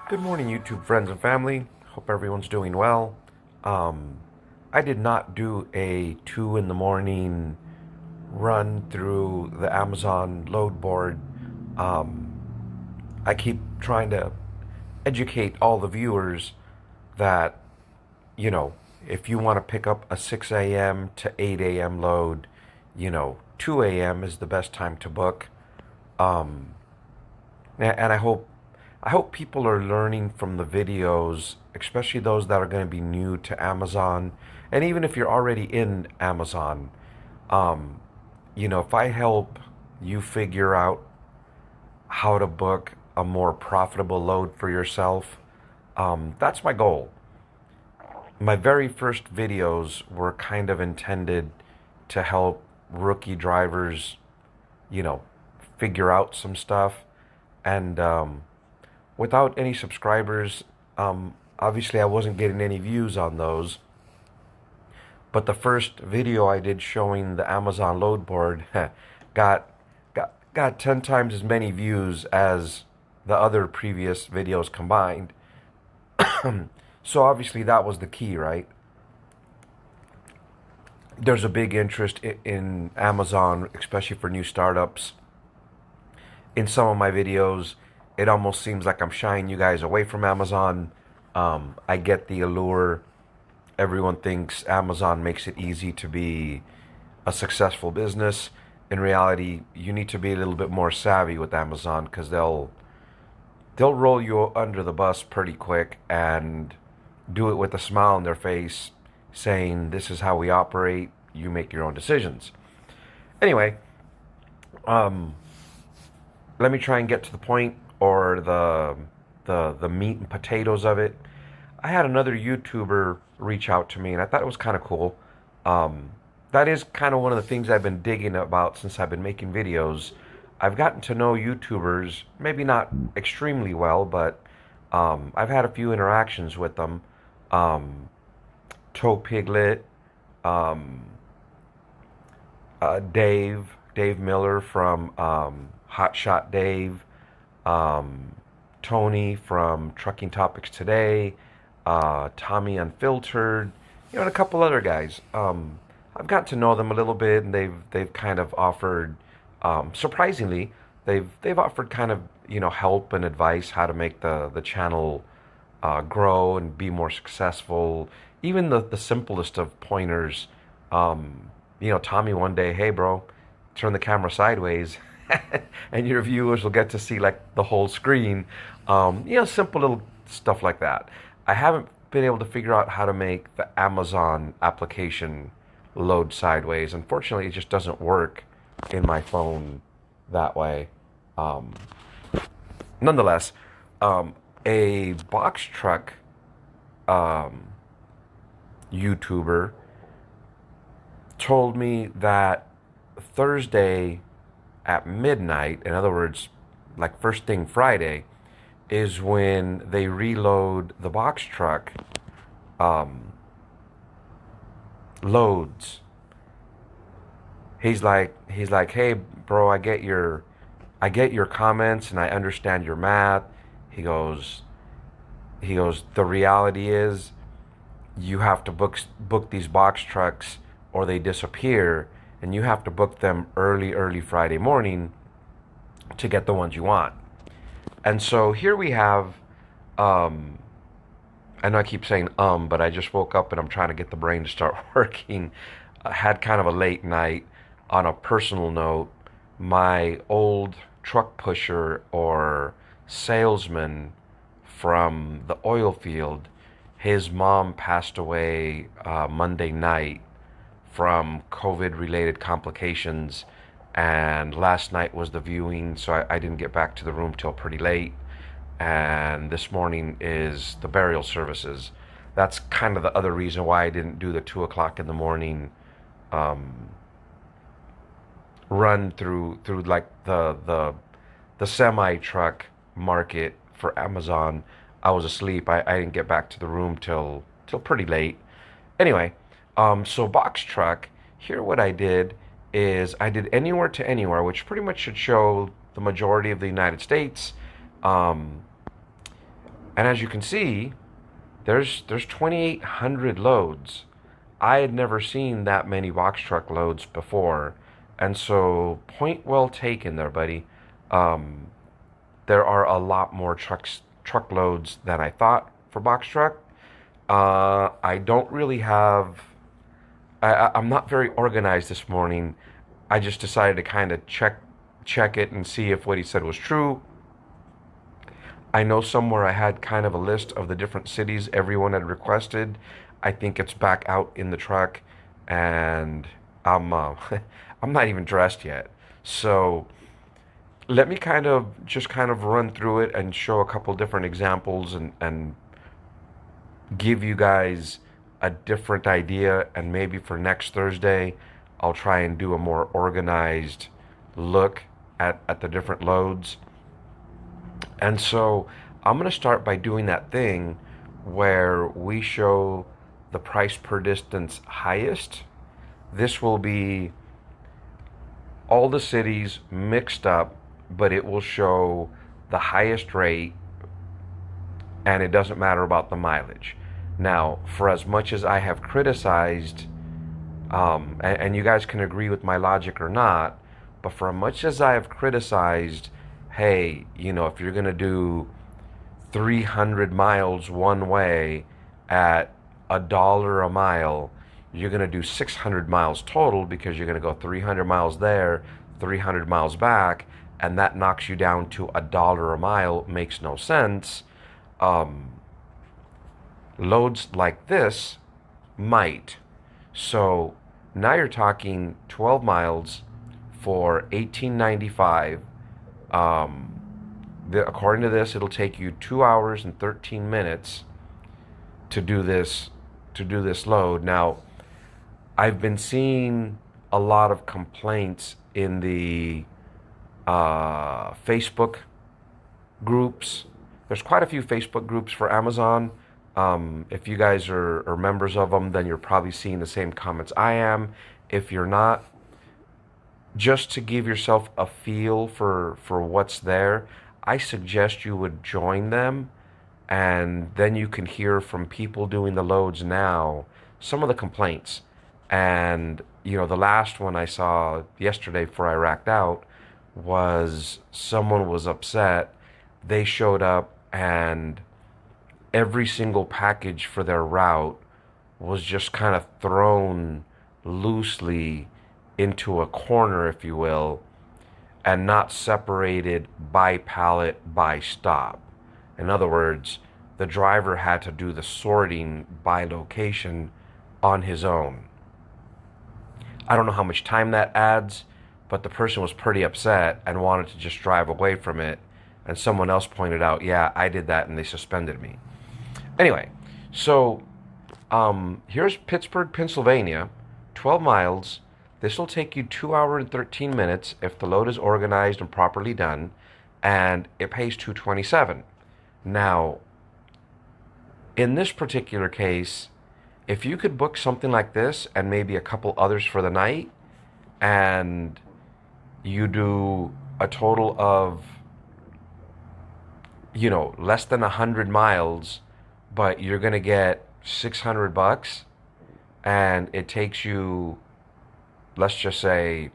Good morning, YouTube friends and family. Hope everyone's doing well. I did not do a 2 in the morning run through the Amazon load board. I keep trying to educate all the viewers that, you know, if you want to pick up a 6 a.m. to 8 a.m. load, 2 a.m. is the best time to book. Um, and I hope people are learning from the videos, especially those that are going to be new to Amazon. And even if you're already in Amazon, um, if I help you figure out how to book a more profitable load for yourself, that's my goal. My very first videos were kind of intended to help rookie drivers, you know, figure out some stuff. And without any subscribers, obviously I wasn't getting any views on those. But the first video I did showing the Amazon load board got got 10 times as many views as the other previous videos combined. So obviously that was the key, right? There's a big interest in Amazon, especially for new startups. In some of my videos, it almost seems like I'm shying you guys away from Amazon. I get the allure. Everyone thinks Amazon makes it easy to be a successful business. In reality, you need to be a little bit more savvy with Amazon because they'll roll you under the bus pretty quick and do it with a smile on their face, saying this is how we operate. You make your own decisions. Anyway, um, let me try and get to the point, or the meat and potatoes of it. I had another YouTuber reach out to me, and I thought it was kind of cool. Um, that is kind of one of the things I've been digging about since I've been making videos. I've gotten to know YouTubers, maybe not extremely well, but I've had a few interactions with them. Um, Toe Piglet, um, Dave Miller from Hot Shot Dave, um, Tony from Trucking Topics Today, Tommy Unfiltered, and a couple other guys. I've got to know them a little bit, and they've kind of offered, surprisingly, they've offered kind of help and advice how to make the channel grow and be more successful. Even the simplest of pointers. Tommy one day, hey bro, turn the camera sideways, and your viewers will get to see like the whole screen. Simple little stuff like that. I haven't been able to figure out how to make the Amazon application load sideways. Unfortunately, it just doesn't work in my phone that way. Um, Nonetheless, a box truck um, YouTuber told me that Thursday at midnight, in other words, like first thing Friday, is when they reload the box truck um, loads. He's like, hey, bro, I get your comments and I understand your math. He goes, the reality is you have to book these box trucks or they disappear, and you have to book them early Friday morning to get the ones you want. And so here we have, um, I know I keep saying but I just woke up and I'm trying to get the brain to start working. I had kind of a late night. On a personal note, my old truck pusher or salesman from the oil field, his mom passed away Monday night from COVID related complications. And last night was the viewing, so I didn't get back to the room till pretty late. And this morning is the burial services. That's kind of the other reason why I didn't do the 2 o'clock in the morning um, run through like the semi truck market for Amazon. I was asleep. I didn't get back to the room till pretty late. Anyway, so box truck. Here, what I did is I did anywhere to anywhere, which pretty much should show the majority of the United States. Um, And as you can see, there's 2,800 loads. I had never seen that many box truck loads before. And so, point well taken there, buddy. Um, there are a lot more truckloads than I thought for box truck. I don't really have. I'm not very organized this morning. I just decided to kind of check it and see if what he said was true. I know somewhere I had kind of a list of the different cities everyone had requested. I think it's back out in the truck, and I'm I'm not even dressed yet. So let me kind of run through it and show a couple different examples and give you guys a different idea. And maybe for next Thursday, I'll try and do a more organized look at the different loads. And so I'm going to start by doing that thing where we show the price per distance highest. This will be all the cities mixed up, but it will show the highest rate, and it doesn't matter about the mileage. Now, for as much as I have criticized, and you guys can agree with my logic or not, but for as much as I have criticized, hey, if you're going to do 300 miles one way at $1 a mile, you're going to do 600 miles total because you're going to go 300 miles there, 300 miles back, and that knocks you down to $1 a mile. Makes no sense. Loads like this might. So now you're talking 12 miles for $18.95. According to this, it'll take you 2 hours and 13 minutes to do this load. Now, I've been seeing a lot of complaints in the Facebook groups. There's quite a few Facebook groups for Amazon. If you guys are members of them, then you're probably seeing the same comments I am. If you're not, just to give yourself a feel for what's there, I suggest you would join them, and then you can hear from people doing the loads now some of the complaints. And the last one I saw yesterday before I racked out was someone was upset. They showed up and every single package for their route was just kind of thrown loosely into a corner, if you will, and not separated by pallet, by stop. In other words, the driver had to do the sorting by location on his own. I don't know how much time that adds, but the person was pretty upset and wanted to just drive away from it. And someone else pointed out, yeah, I did that and they suspended me. Anyway, so here's Pittsburgh, Pennsylvania, 12 miles. This will take you 2 hours and 13 minutes if the load is organized and properly done, and it pays $227. Now, in this particular case, if you could book something like this and maybe a couple others for the night, and you do a total of, less than 100 miles, but you're going to get $600, and it takes you, let's just say,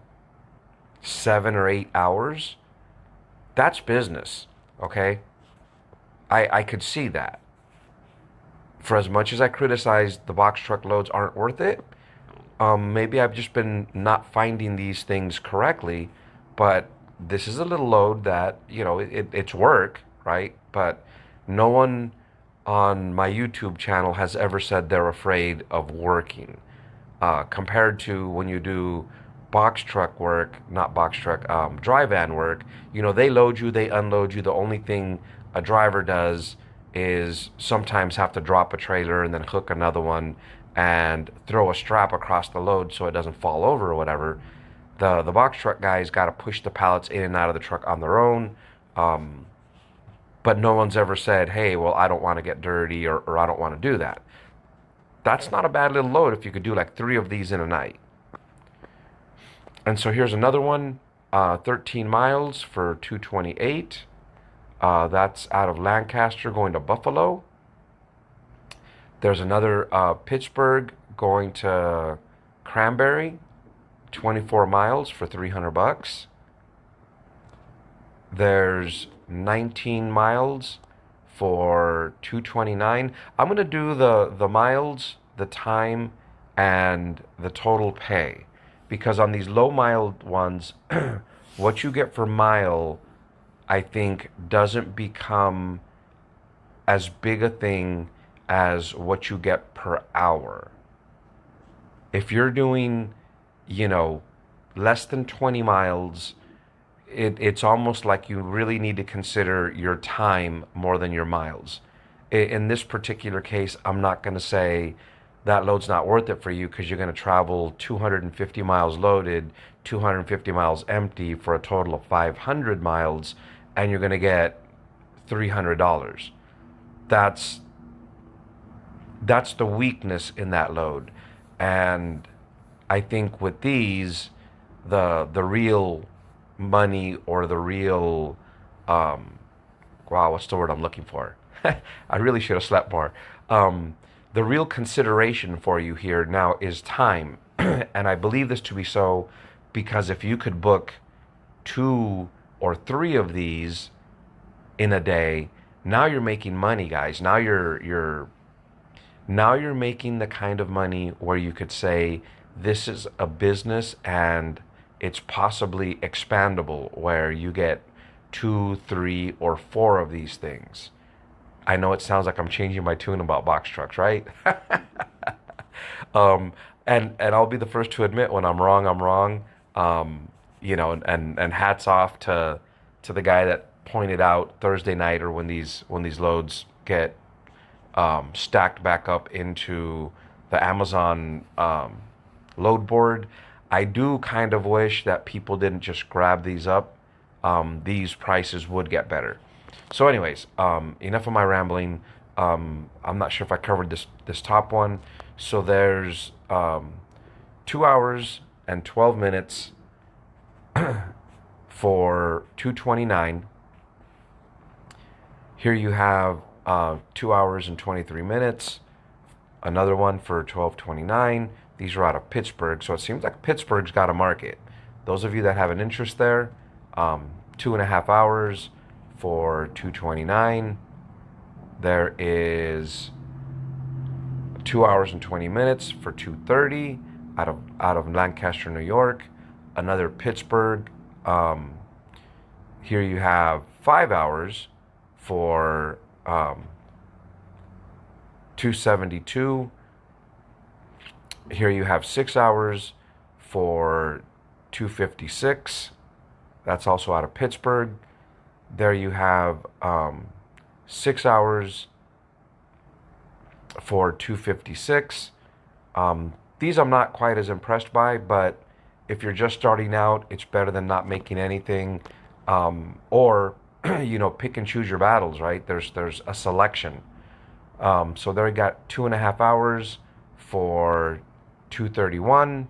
7 or 8 hours, that's business, okay? I could see that. For as much as I criticize the box truck loads aren't worth it, maybe I've just been not finding these things correctly, but this is a little load that, it's work, right? But no one on my YouTube channel has ever said they're afraid of working. Compared to when you do box truck work, not box truck, dry van work, they load you, they unload you. The only thing a driver does is sometimes have to drop a trailer and then hook another one and throw a strap across the load so it doesn't fall over or whatever. The box truck guys got to push the pallets in and out of the truck on their own. But no one's ever said, hey, well, I don't want to get dirty or I don't want to do that. That's not a bad little load if you could do like 3 of these in a night. And so here's another one, 13 miles for $228. That's out of Lancaster going to Buffalo. There's another Pittsburgh going to Cranberry, 24 miles for 300 bucks. There's 19 miles for 229. I'm going to do the miles, the time, and the total pay, because on these low mile ones, what you get for mile, I think, doesn't become as big a thing as what you get per hour. If you're doing, you know, less than 20 miles, it's almost like you really need to consider your time more than your miles. In this particular case, I'm not going to say that load's not worth it for you, because you're going to travel 250 miles loaded, 250 miles empty for a total of 500 miles, and you're going to get $300. That's the weakness in that load. And I think with these, the real money, or the real wow, what's the word I'm looking for? I really should have slept more. The real consideration for you here now is time. And I believe this to be so because if you could book 2 or 3 of these in a day, now you're making money, guys. Now you're making the kind of money where you could say this is a business and it's possibly expandable, where you get 2, 3, or 4 of these things. I know it sounds like I'm changing my tune about box trucks, right? um, and I'll be the first to admit when I'm wrong, I'm wrong. You know, and hats off to the guy that pointed out Thursday night, or when these loads get stacked back up into the Amazon load board. I do kind of wish that people didn't just grab these up. These prices would get better. So anyways, enough of my rambling. I'm not sure if I covered this top one. So there's 2 hours and 12 minutes for 229. Here you have 2 hours and 23 minutes. Another one for 1229. These are out of Pittsburgh, so it seems like Pittsburgh's got a market. Those of you that have an interest there, 2.5 hours for 229. There is 2 hours and 20 minutes for 230 out of Lancaster, New York. Another Pittsburgh. Here you have 5 hours for 272. Here you have 6 hours for 256. That's also out of Pittsburgh. There you have 6 hours for 256. These I'm not quite as impressed by, but if you're just starting out, it's better than not making anything. Or you know, pick and choose your battles, right? There's a selection. So there you got 2.5 hours for 231.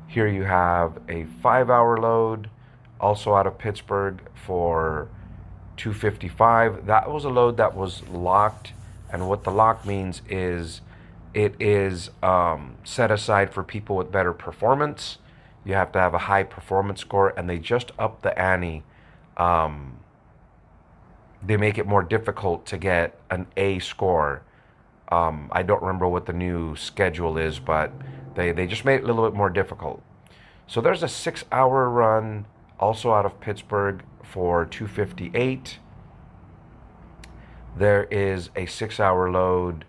Here you have a 5-hour load, also out of Pittsburgh, for 255. That was a load that was locked, and what the lock means is it is set aside for people with better performance. You have to have a high performance score, and they just upped the ante. They make it more difficult to get an A score. I don't remember what the new schedule is, but they just made it a little bit more difficult. So there's a 6-hour run, also out of Pittsburgh, for 258. There is a 6-hour load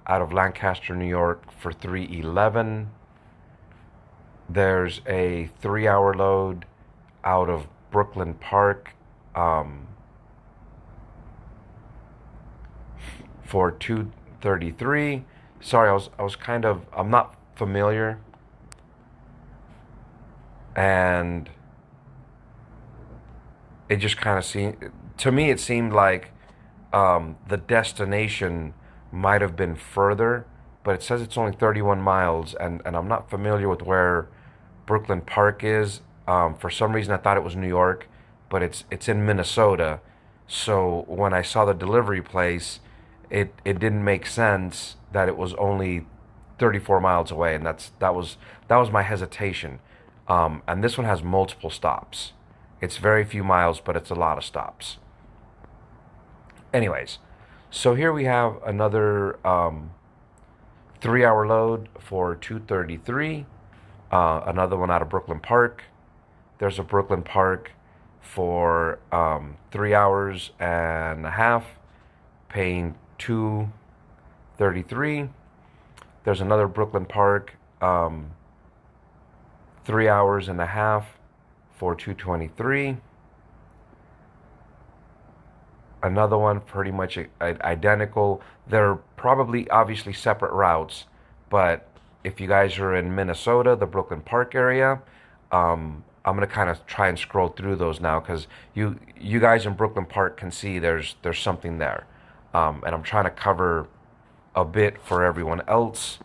out of Lancaster, New York, for 311. There's a 3-hour load out of Brooklyn Park for 233. Sorry, I was kind of, I'm not familiar, and it just kind of seemed, to me it seemed like the destination might have been further, but it says it's only 31 miles, and I'm not familiar with where Brooklyn Park is. For some reason I thought it was New York, but it's in Minnesota. So when I saw the delivery place, it didn't make sense that it was only 34 miles away, and that was my hesitation. And this one has multiple stops. It's very few miles, but it's a lot of stops. Anyways, so here we have another 3-hour load for 233. Another one out of Brooklyn Park. There's a Brooklyn Park for 3 hours and a half, paying 233. There's another Brooklyn Park, 3 hours and a half for 223. Another one pretty much identical. They're probably obviously separate routes, but if you guys are in Minnesota, the Brooklyn Park area, I'm gonna kind of try and scroll through those now because you guys in Brooklyn Park can see there's something there, and I'm trying to cover a bit for everyone else.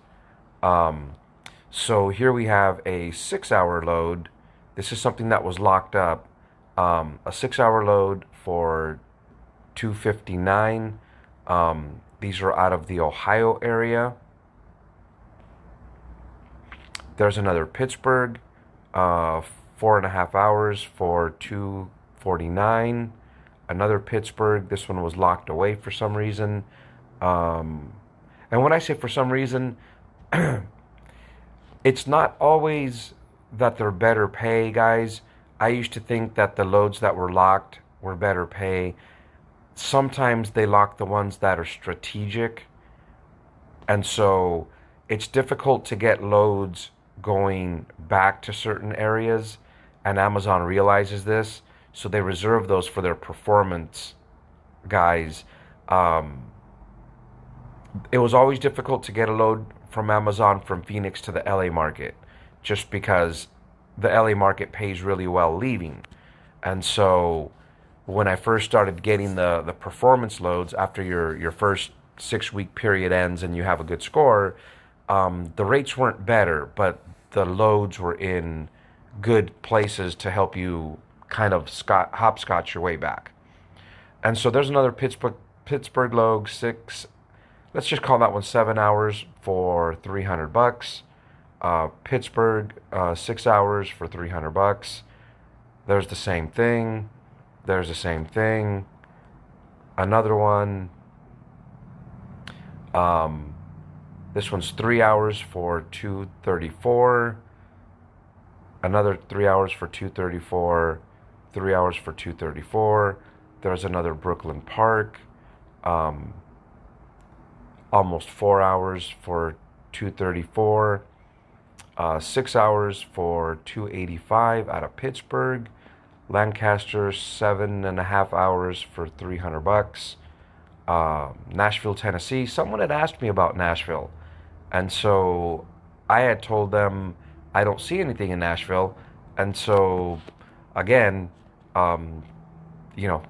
So here we have a 6-hour load. This is something that was locked up. A 6-hour load for 259. These are out of the Ohio area. There's another Pittsburgh, 4.5 hours for 249. Another Pittsburgh. This one was locked away for some reason. And when I say for some reason, it's not always that they're better pay, guys. I used to think that the loads that were locked were better pay. Sometimes they lock the ones that are strategic. And so it's difficult to get loads going back to certain areas. And Amazon realizes this. So they reserve those for their performance guys. It was always difficult to get a load from Amazon from Phoenix to the LA market, just because the LA market pays really well leaving. And so when I first started getting the performance loads after your first 6-week period ends and you have a good score, the rates weren't better, but the loads were in good places to help you kind of hopscotch your way back. And so there's another Pittsburgh load, let's just call that one 7 hours for $300. Pittsburgh, 6 hours for $300. There's the same thing. There's the same thing. Another one. This one's 3 hours for $234. Another 3 hours for $234. 3 hours for $234. There's another Brooklyn Park. Almost 4 hours for $234. 6 hours for $285 out of Pittsburgh. Lancaster, 7.5 hours for $300. Nashville, Tennessee. Someone had asked me about Nashville, and so I had told them I don't see anything in Nashville. And so again, to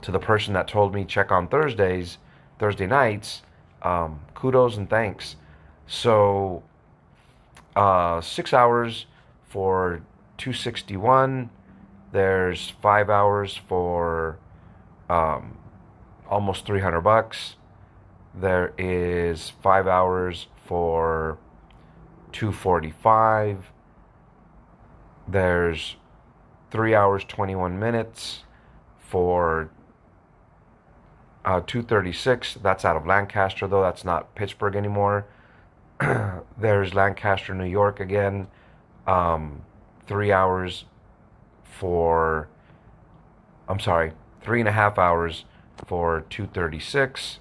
the person that told me check on Thursday nights, kudos and thanks. So 6 hours for $261. There's 5 hours for almost $300. There is 5 hours for $245. There's 3 hours 21 minutes for $236. That's out of Lancaster, though. That's not Pittsburgh anymore. There's Lancaster, New York again. 3 hours for, 3.5 hours for $236.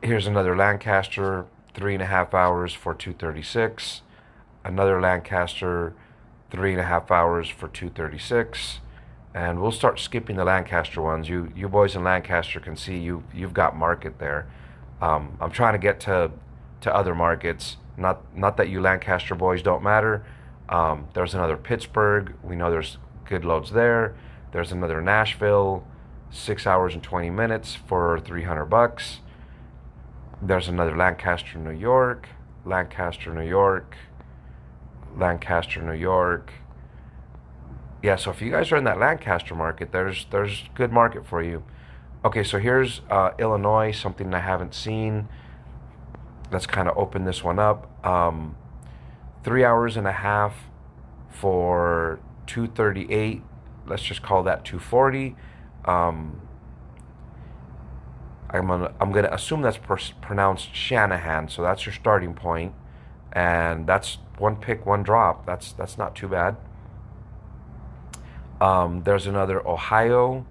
Here's another Lancaster, 3.5 hours for $236. Another Lancaster, 3.5 hours for $236. And we'll start skipping the Lancaster ones. You boys in Lancaster can see you've got market there. I'm trying to get to other markets. Not that you Lancaster boys don't matter. There's another Pittsburgh. We know there's good loads there. There's another Nashville, 6 hours and 20 minutes for $300. There's another Lancaster, New York. Lancaster, New York. Lancaster, New York. Yeah, so if you guys are in that Lancaster market, there's good market for you. Okay, so here's Illinois, something I haven't seen. Let's kind of open this one up. 3 hours and a half for 238. Let's just call that 240. I'm gonna assume that's pronounced Shanahan, so that's your starting point, and that's one pick, one drop. That's not too bad. There's another Ohio.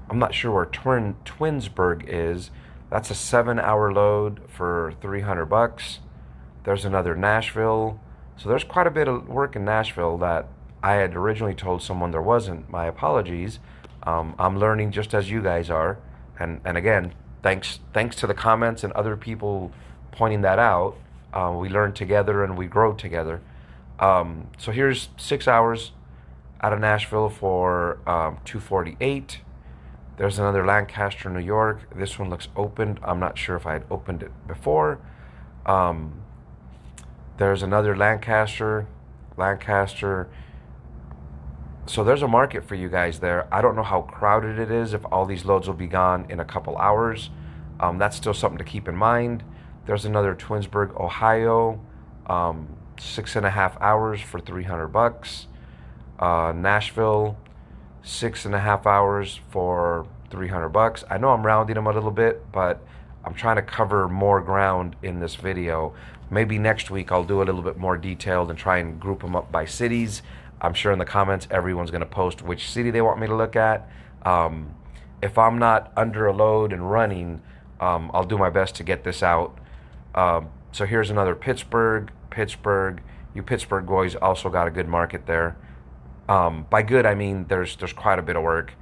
I'm not sure where Twinsburg is. That's a 7-hour load for $300. There's another Nashville. So there's quite a bit of work in Nashville that I had originally told someone there wasn't. My apologies. I'm learning just as you guys are, and again, thanks to the comments and other people pointing that out. We learn together and we grow together. So here's 6 hours out of Nashville for 248. There's another Lancaster, New York. This one looks opened. I'm not sure if I had opened it before. There's another Lancaster. So there's a market for you guys there. I don't know how crowded it is, if all these loads will be gone in a couple hours. That's still something to keep in mind. There's another Twinsburg, Ohio, 6.5 hours for $300. Nashville, 6.5 hours for $300. I know I'm rounding them a little bit, but I'm trying to cover more ground in this video. Maybe next week I'll do a little bit more detailed and try and group them up by cities. I'm sure in the comments everyone's going to post which city they want me to look at. If I'm not under a load and running, I'll do my best to get this out. So here's another Pittsburgh. You Pittsburgh boys also got a good market there. By good, I mean there's quite a bit of work.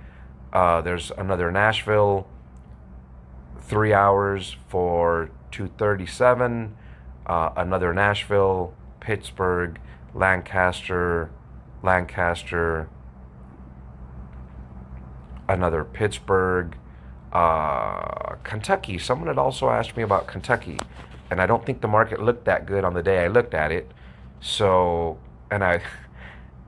There's another Nashville, 3 hours for 237. Another Nashville, Pittsburgh, Lancaster, another Pittsburgh, Kentucky. Someone had also asked me about Kentucky, and I don't think the market looked that good on the day I looked at it. So, and I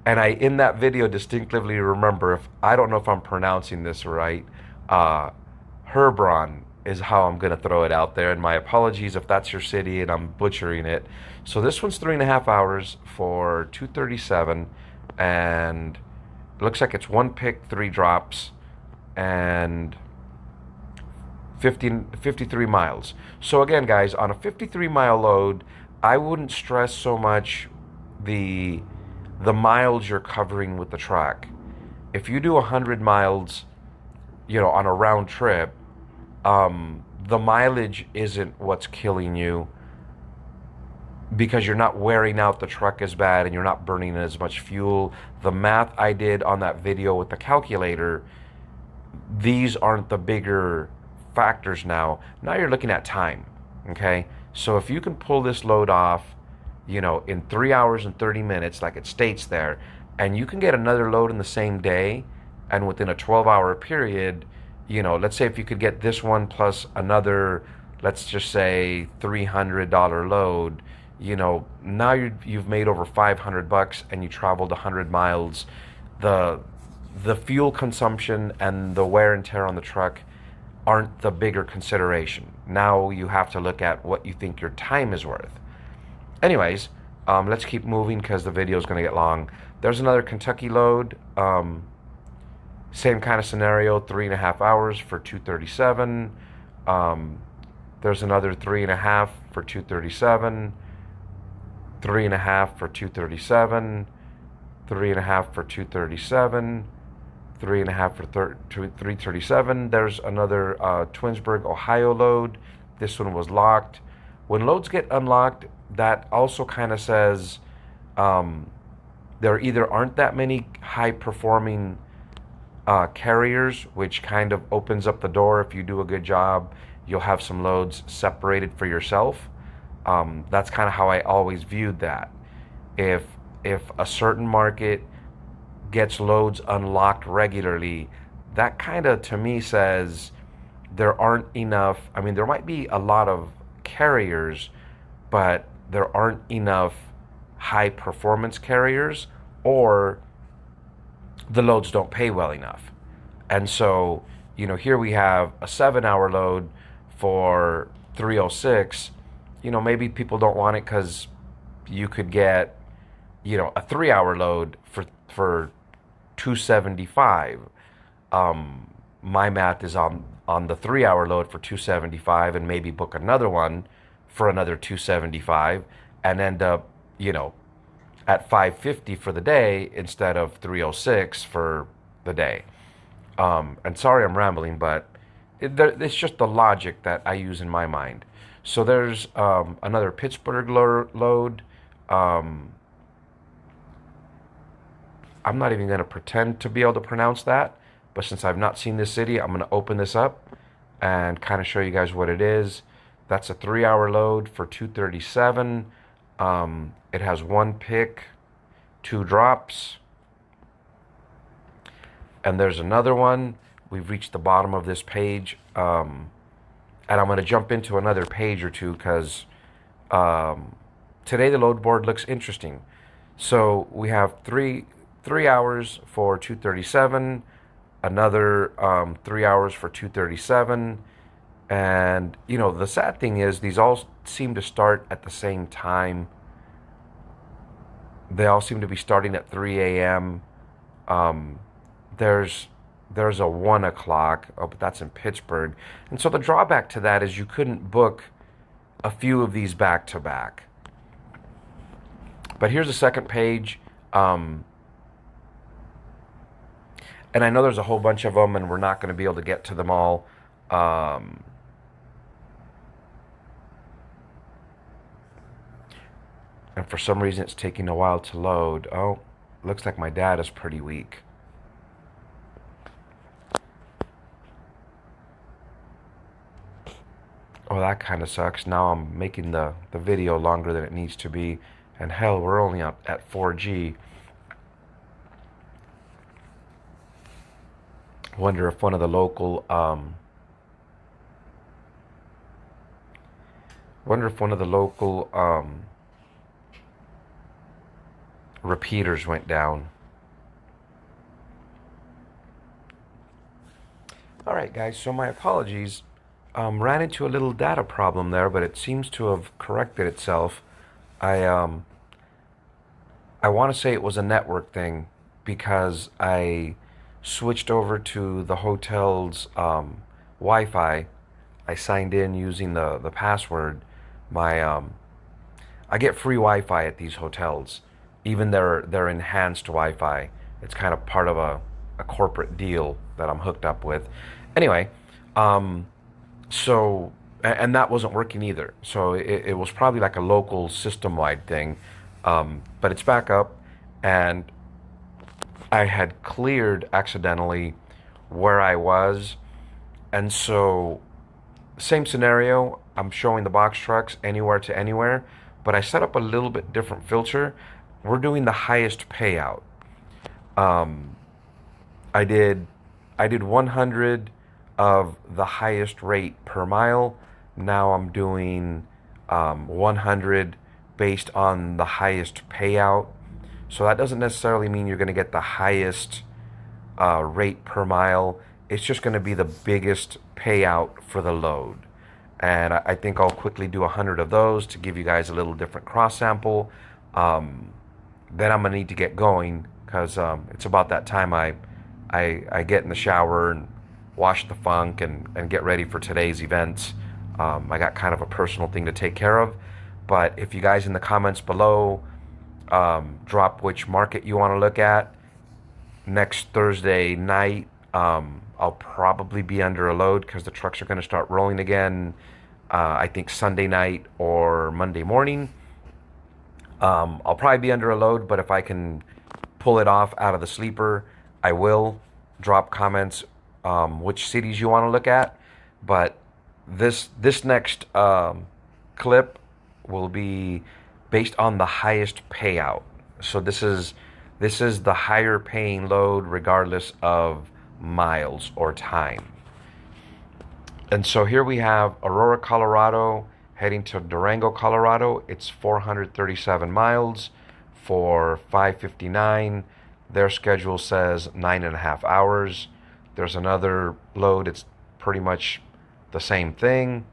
in that video distinctively remember, if I don't know if I'm pronouncing this right, Hebron is how I'm gonna throw it out there, and my apologies if that's your city and I'm butchering it. So this one's 3.5 hours for 237, and it looks like it's one pick, 3 drops, and 53 miles. So again, guys, on a 53-mile load, I wouldn't stress so much the miles you're covering with the truck. If you do 100 miles, on a round trip, the mileage isn't what's killing you, because you're not wearing out the truck as bad and you're not burning as much fuel. The math I did on that video with the calculator, these aren't the bigger factors now. Now you're looking at time, okay? So if you can pull this load off, in 3 hours and 30 minutes, like it states there, and you can get another load in the same day, and within a 12-hour period, let's say if you could get this one plus another, let's just say $300 load, now you've made over $500 and you traveled 100 miles. The fuel consumption and the wear and tear on the truck aren't the bigger consideration. Now you have to look at what you think your time is worth. Anyways, let's keep moving because the video is going to get long. There's another Kentucky load. Same kind of scenario, 3.5 hours for 237. There's another 3.5 for 237. 3.5 for 237. 3.5 for 237. 3.5 for 337. There's another Twinsburg, Ohio load. This one was locked. When loads get unlocked, that also kind of says there either aren't that many high-performing carriers, which kind of opens up the door. If you do a good job, you'll have some loads separated for yourself. That's kind of how I always viewed that. If a certain market gets loads unlocked regularly, that kind of to me says there aren't enough. I mean, there might be a lot of carriers, but there aren't enough high performance carriers or the loads don't pay well enough. And so, here we have a 7-hour load for 306. Maybe people don't want it because you could get, a 3-hour load for 275. My math is on the 3-hour load for 275, and maybe book another one for another 275, and end up, at 550 for the day instead of 306 for the day. And sorry I'm rambling, but it's just the logic that I use in my mind. So there's another Pittsburgh load. I'm not even going to pretend to be able to pronounce that, but since I've not seen this city, I'm going to open this up and kind of show you guys what it is. That's a 3-hour load for 237. It has 1 pick, 2 drops. And there's another one. We've reached the bottom of this page. And I'm going to jump into another page or two because today the load board looks interesting. So we have three hours for 237, another 3 hours for 237. And, the sad thing is these all seem to start at the same time. They all seem to be starting at 3 a.m. There's a 1 o'clock. Oh, but that's in Pittsburgh. And so the drawback to that is you couldn't book a few of these back to back. But here's the second page. And I know there's a whole bunch of them, and we're not going to be able to get to them all. And for some reason, it's taking a while to load. Oh, looks like my data is pretty weak. Oh, that kind of sucks. Now I'm making the video longer than it needs to be. And hell, we're only at 4G. Wonder if one of the local repeaters went down. All right, guys. So my apologies. Ran into a little data problem there, but it seems to have corrected itself. I want to say it was a network thing because I switched over to the hotel's Wi-Fi. I signed in using the password. I get free Wi-Fi at these hotels, even their enhanced Wi-Fi. It's kind of part of a corporate deal that I'm hooked up with. Anyway, so, and that wasn't working either. So it was probably like a local system-wide thing. But it's back up, and I had cleared accidentally where I was. And so, same scenario, I'm showing the box trucks anywhere to anywhere, but I set up a little bit different filter. We're doing the highest payout. I did 100 of the highest rate per mile. Now I'm doing 100 based on the highest payout. So that doesn't necessarily mean you're going to get the highest rate per mile. It's just going to be the biggest payout for the load. And I think I'll quickly do 100 of those to give you guys a little different cross sample. Then I'm going to need to get going because it's about that time I get in the shower and wash the funk and get ready for today's events. I got kind of a personal thing to take care of. But if you guys in the comments below drop which market you want to look at, next Thursday night, I'll probably be under a load because the trucks are going to start rolling again, I think Sunday night or Monday morning. I'll probably be under a load, but if I can pull it off out of the sleeper, I will. Drop comments which cities you want to look at. But this next clip will be based on the highest payout. So this is the higher paying load regardless of miles or time. And so here we have Aurora, Colorado, heading to Durango, Colorado. It's 437 miles for 559. Their schedule says 9.5 hours. There's another load. It's pretty much the same thing.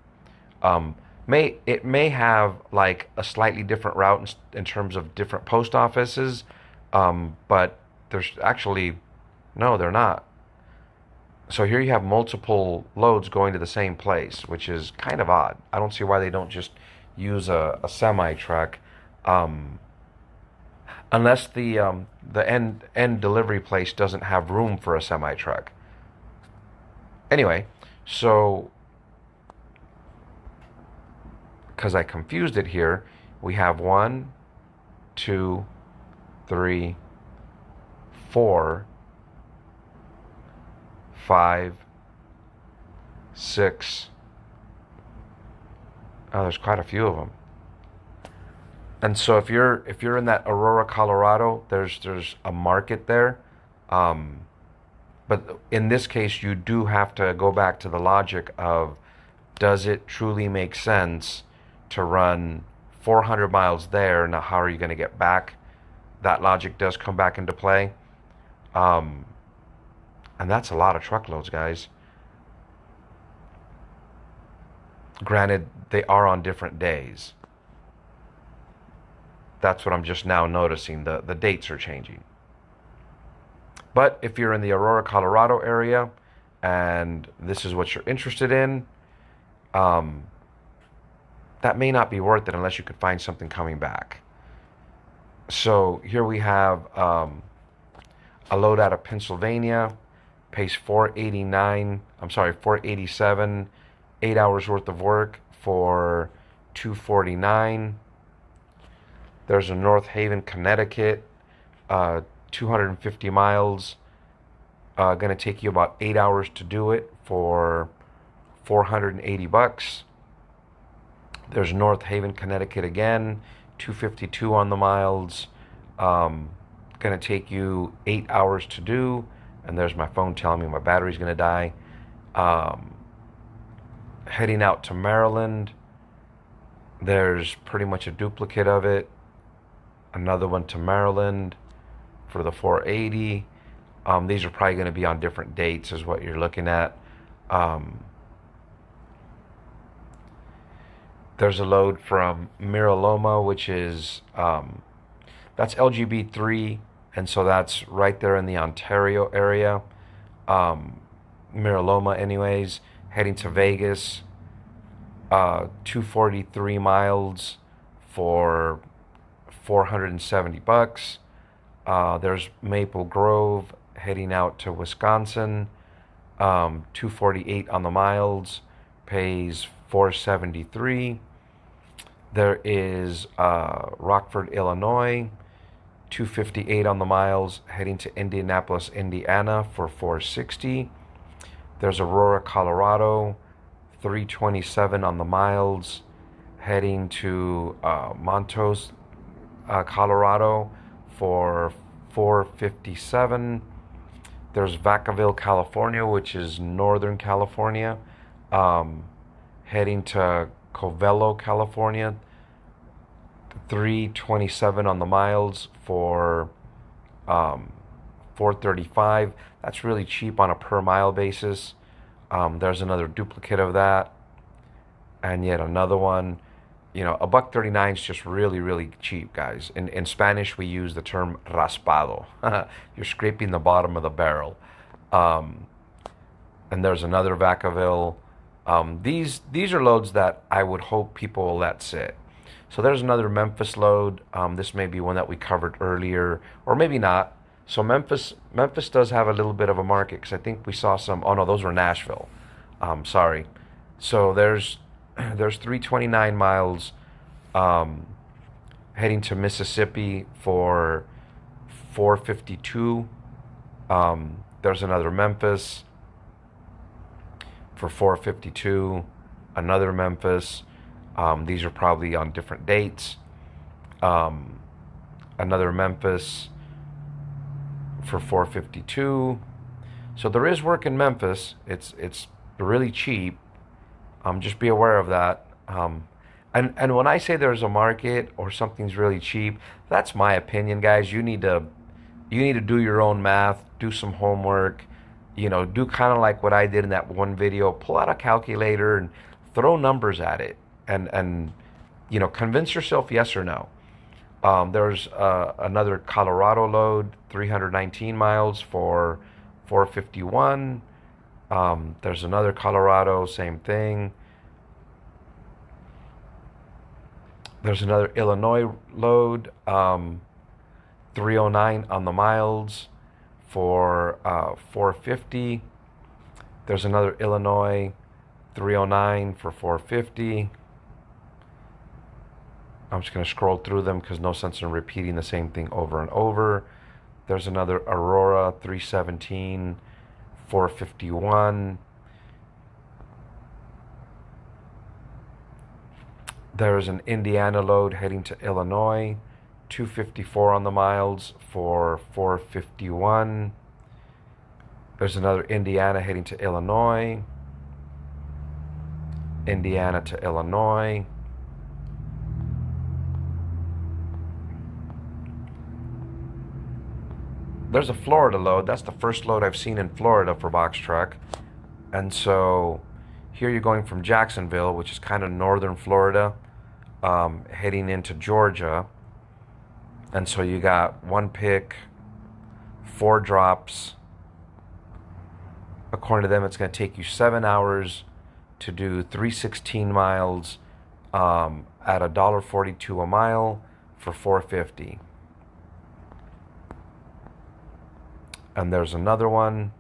It may have like a slightly different route in terms of different post offices, but there's actually no, they're not. So here you have multiple loads going to the same place, which is kind of odd. I don't see why they don't just use a semi truck, unless the end delivery place doesn't have room for a semi truck. Anyway, so because I confused it here, we have 1, 2, 3, 4, 5, 6. Oh, there's quite a few of them. And so if you're in that Aurora, Colorado, there's a market there. But in this case, you do have to go back to the logic of, does it truly make sense to run 400 miles there? Now, how are you going to get back? That logic does come back into play. And that's a lot of truckloads, guys. Granted, they are on different days. That's what I'm just now noticing. The dates are changing. But if you're in the Aurora, Colorado area, and this is what you're interested in, that may not be worth it unless you could find something coming back. So here we have a load out of Pennsylvania, pays $487, 8 hours worth of work for $249. There's a North Haven, Connecticut, 250 miles, going to take you about 8 hours to do it for $480. There's North Haven, Connecticut again, 252 on the miles, going to take you 8 hours to do. And there's my phone telling me my battery's going to die. Heading out to Maryland, there's pretty much a duplicate of it. Another one to Maryland for the 480. These are probably going to be on different dates is what you're looking at. There's a load from Miraloma, which is, that's LGB3, and so that's right there in the Ontario area. Miraloma anyways, heading to Vegas, 243 miles for $470. There's Maple Grove heading out to Wisconsin, 248 on the miles, pays $473. There is Rockford, Illinois, 258 on the miles, heading to Indianapolis, Indiana for $460. There's Aurora, Colorado, 327 on the miles, heading to Montrose, Colorado for $457. There's Vacaville, California, which is Northern California, heading to Covello, California, 327 on the miles for $435. That's really cheap on a per mile basis. There's another duplicate of that, and yet another one. You know, $1.39 is just really, really cheap, guys. In Spanish, we use the term raspado. You're scraping the bottom of the barrel. And there's another Vacaville. These are loads that I would hope people will let sit. So there's another Memphis load. This may be one that we covered earlier, or maybe not. So Memphis does have a little bit of a market, because I think we saw some. Oh no, those were Nashville. Sorry. So there's 329 miles, heading to Mississippi for $452. There's another Memphis for $452. Another Memphis. These are probably on different dates. Another Memphis for $452. So there is work in Memphis. It's really cheap. Just be aware of that. And when I say there's a market or something's really cheap, that's my opinion, guys. You need to do your own math, do some homework, do kind of like what I did in that one video. Pull out a calculator and throw numbers at it, and convince yourself yes or no. There's another Colorado load, 319 miles for 451. There's another Colorado, same thing. There's another Illinois load, 309 on the miles for 450. There's another Illinois, 309 for 450. I'm just going to scroll through them because no sense in repeating the same thing over and over. There's another Aurora, 317, 451. There's an Indiana load heading to Illinois, 254 on the miles for 451. There's another Indiana heading to Illinois. Indiana to Illinois. There's a Florida load. That's the first load I've seen in Florida for box truck. And so here you're going from Jacksonville, which is kind of northern Florida, heading into Georgia. And so you got one pick, 4 drops. According to them, it's going to take you 7 hours to do 316 miles at $1.42 a mile for 450. And there's another one.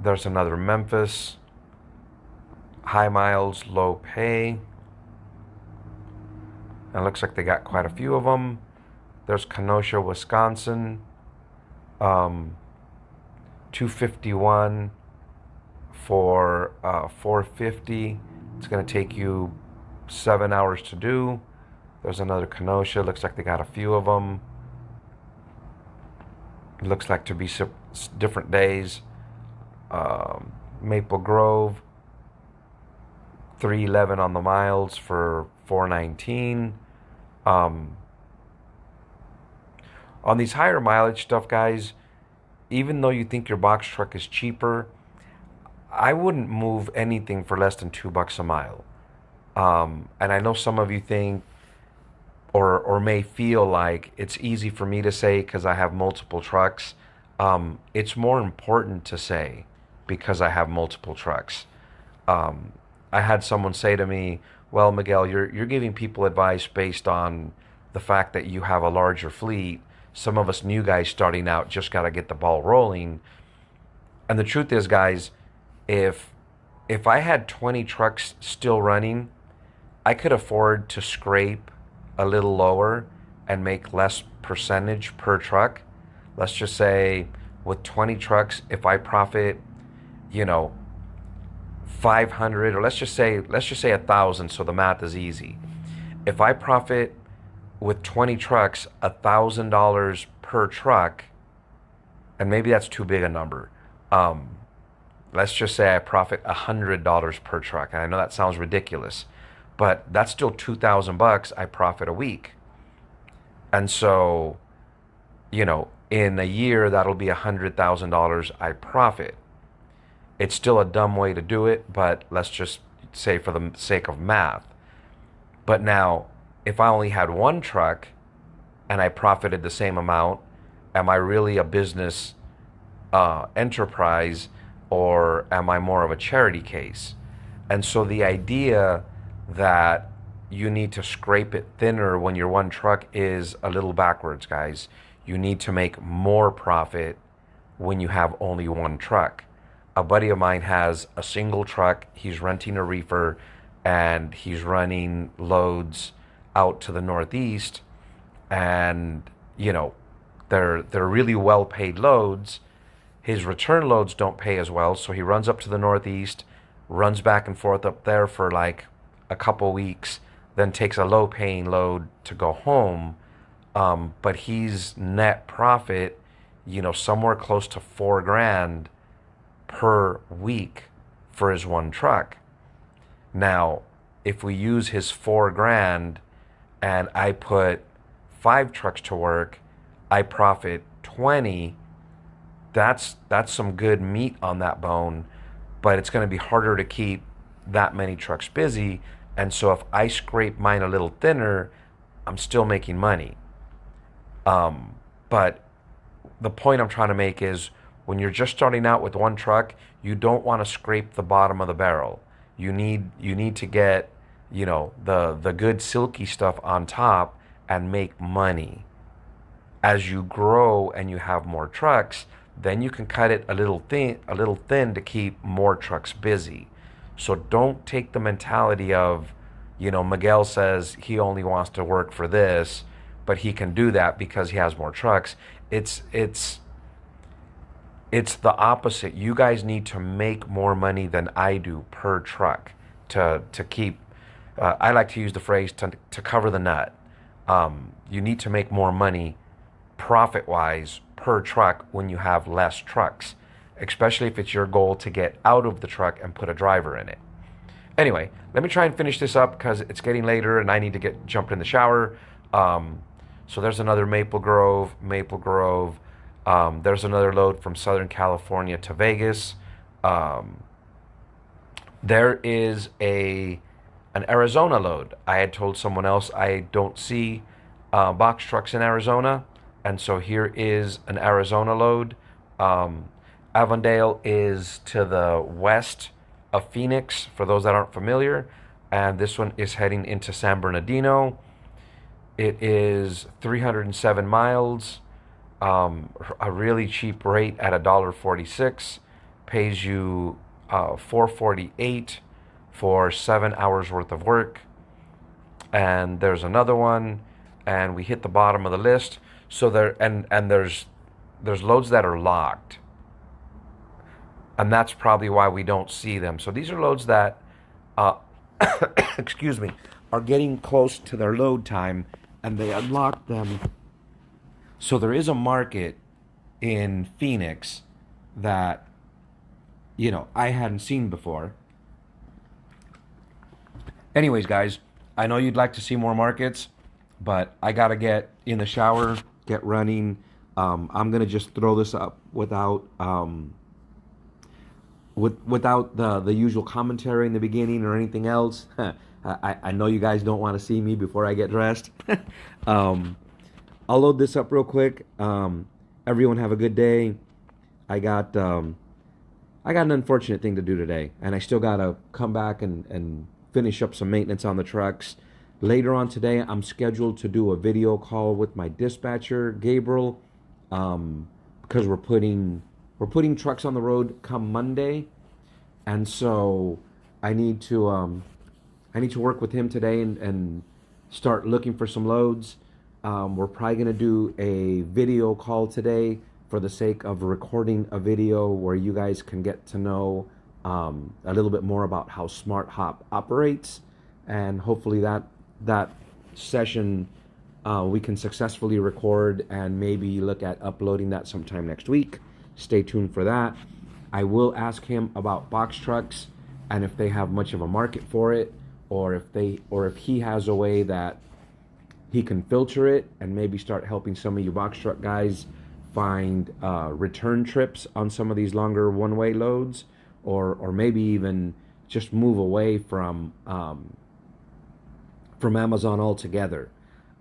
There's another Memphis, high miles, low pay. And it looks like they got quite a few of them. There's Kenosha, Wisconsin, 251 for 450. It's going to take you 7 hours to do. There's another Kenosha. Looks like they got a few of them. It looks like to be different days. Maple Grove, 311 on the miles for 419. On these higher mileage stuff, guys, even though you think your box truck is cheaper, I wouldn't move anything for less than $2 a mile. And I know some of you think or may feel like it's easy for me to say because I have multiple trucks. It's more important to say because I have multiple trucks. I had someone say to me, well, Miguel, you're giving people advice based on the fact that you have a larger fleet. Some of us new guys starting out just got to get the ball rolling. And the truth is, guys, if I had 20 trucks still running, I could afford to scrape a little lower and make less percentage per truck. Let's just say with 20 trucks, if I profit, 500, or let's just say 1,000, so the math is easy. If I profit with 20 trucks $1,000 per truck, and maybe that's too big a number. Let's just say I profit $100 per truck, and I know that sounds ridiculous, but that's still $2,000 I profit a week. And so, in a year, that'll be $100,000 I profit. It's still a dumb way to do it, but let's just say for the sake of math. But now, if I only had one truck and I profited the same amount, am I really a business enterprise, or am I more of a charity case? And so the idea that you need to scrape it thinner when you're one truck is a little backwards, guys. You need to make more profit when you have only one truck. A buddy of mine has a single truck. He's renting a reefer and he's running loads out to the Northeast, and they're really well paid loads. His return loads don't pay as well, so he runs up to the Northeast, runs back and forth up there for like a couple weeks, then takes a low paying load to go home. But he's net profit, somewhere close to $4,000 per week for his one truck. Now, if we use his 4 grand and I put 5 trucks to work, I profit 20. That's some good meat on that bone, but it's going to be harder to keep that many trucks busy. And so if I scrape mine a little thinner, I'm still making money. But the point I'm trying to make is when you're just starting out with one truck, you don't want to scrape the bottom of the barrel. You need to get, the good silky stuff on top and make money. As you grow and you have more trucks, then you can cut it a little thin to keep more trucks busy. So don't take the mentality of, Miguel says he only wants to work for this, but he can do that because he has more trucks. It's the opposite. You guys need to make more money than I do per truck to keep. I like to use the phrase to cover the nut. You need to make more money profit-wise per truck when you have less trucks, especially if it's your goal to get out of the truck and put a driver in it. Anyway, let me try and finish this up because it's getting later and I need to jump in the shower. So there's another Maple Grove. There's another load from Southern California to Vegas. There is an Arizona load. I had told someone else I don't see box trucks in Arizona, and so here is an Arizona load. Avondale is to the west of Phoenix, for those that aren't familiar, and this one is heading into San Bernardino. It is 307 miles, a really cheap rate at $1.46, pays you $4.48 for 7 hours worth of work. And there's another one, and we hit the bottom of the list. So there's loads that are locked, and that's probably why we don't see them. So these are loads that, excuse me, are getting close to their load time, and they unlock them. So there is a market in Phoenix that, I hadn't seen before. Anyways, guys, I know you'd like to see more markets, but I gotta get in the shower, get running. I'm gonna just throw this up without the usual commentary in the beginning or anything else. I know you guys don't want to see me before I get dressed. I'll load this up real quick. Everyone have a good day. I got an unfortunate thing to do today, and I still gotta come back and finish up some maintenance on the trucks. Later on today, I'm scheduled to do a video call with my dispatcher, Gabriel, because we're putting trucks on the road come Monday, and so I need to work with him today and start looking for some loads. We're probably gonna do a video call today for the sake of recording a video where you guys can get to know a little bit more about how Smart Hop operates, and hopefully that session we can successfully record and maybe look at uploading that sometime next week. Stay tuned for that. I will ask him about box trucks and if they have much of a market for it, or if he has a way that he can filter it and maybe start helping some of you box truck guys find return trips on some of these longer one-way loads, or maybe even just move away from Amazon altogether.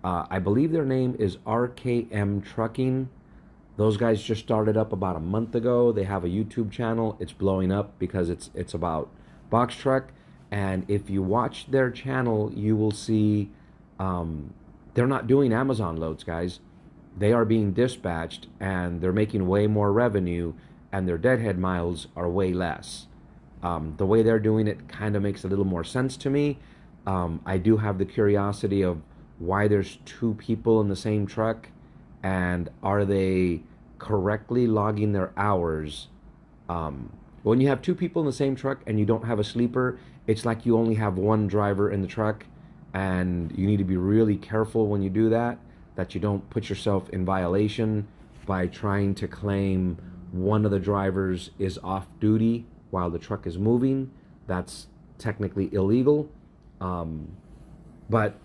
I believe their name is RKM Trucking. Those guys just started up about a month ago. They have a YouTube channel. It's blowing up because it's about box truck. And if you watch their channel, you will see they're not doing Amazon loads, guys. They are being dispatched, and they're making way more revenue, and their deadhead miles are way less. The way they're doing it kind of makes a little more sense to me. I do have the curiosity of why there's 2 people in the same truck, and are they correctly logging their hours? When you have 2 people in the same truck and you don't have a sleeper, it's like you only have one driver in the truck, and you need to be really careful when you do that you don't put yourself in violation by trying to claim one of the drivers is off duty while the truck is moving. That's technically illegal. But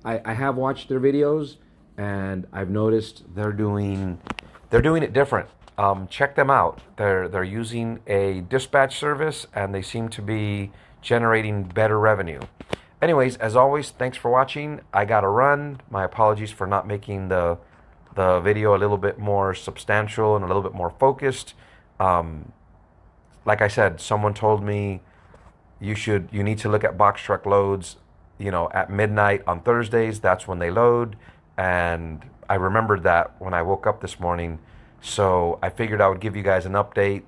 I have watched their videos, and I've noticed they're doing it different. Check them out. They're using a dispatch service, and they seem to be generating better revenue. Anyways, as always, thanks for watching. I gotta run. My apologies for not making the video a little bit more substantial and a little bit more focused. Um, like I said, someone told me you need to look at box truck loads, at midnight on Thursdays. That's when they load, and I remembered that when I woke up this morning. So I figured I would give you guys an update.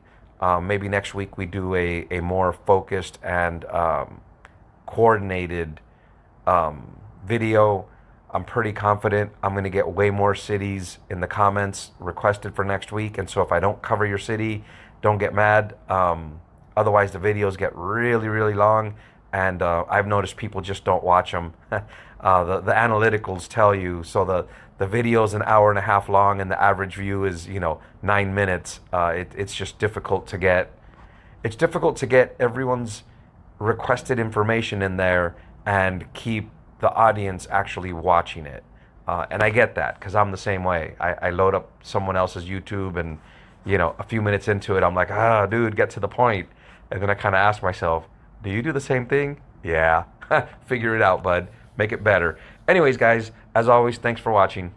Maybe next week we do a more focused and coordinated video. I'm pretty confident I'm going to get way more cities in the comments requested for next week. And so if I don't cover your city, don't get mad. Otherwise, the videos get really, really long. And I've noticed people just don't watch them. The analyticals tell you. So the video is an hour and a half long, and the average view is 9 minutes. It's just difficult to get. It's difficult to get everyone's requested information in there and keep the audience actually watching it. And I get that because I'm the same way. I load up someone else's YouTube, and a few minutes into it, I'm like, dude, get to the point. And then I kind of ask myself, do you do the same thing? Yeah. Figure it out, bud. Make it better. Anyways, guys, as always, thanks for watching.